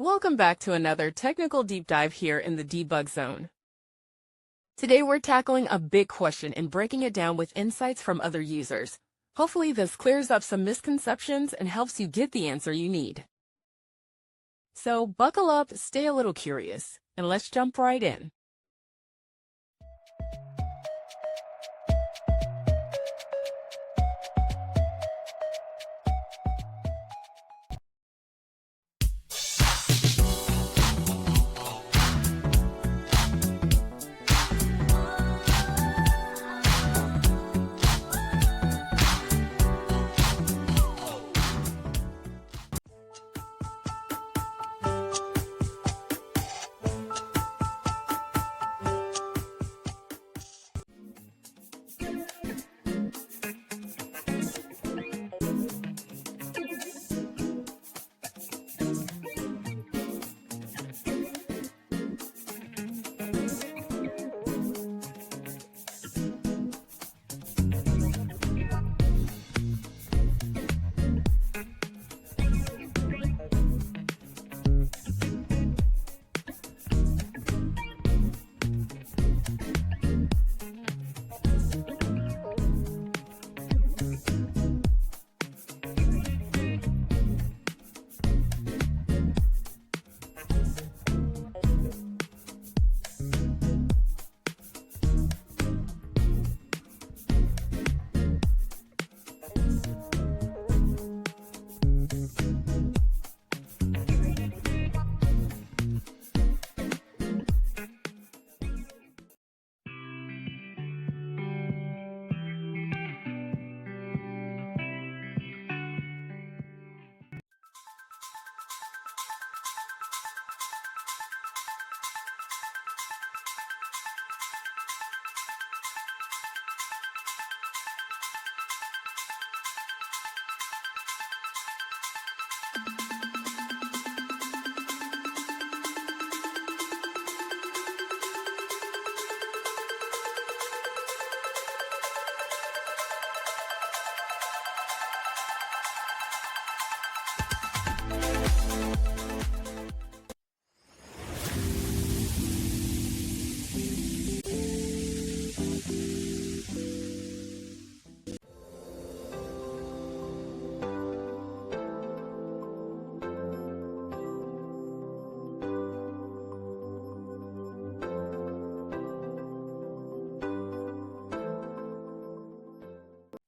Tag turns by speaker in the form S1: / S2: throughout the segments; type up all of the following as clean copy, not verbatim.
S1: Welcome back to another technical deep dive here in the debug zone. Today we're tackling a big question and breaking it down with insights from other users. Hopefully this clears up some misconceptions and helps you get the answer you need. So buckle up, stay a little curious, and let's jump right in.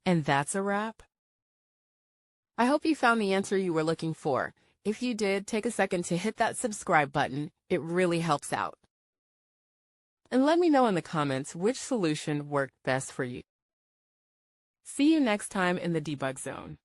S1: And that's a wrap. I hope you found the answer you were looking for. If you did, take a second to hit that subscribe button. It really helps out. And let me know in the comments which solution worked best for you. See you next time in the debug zone.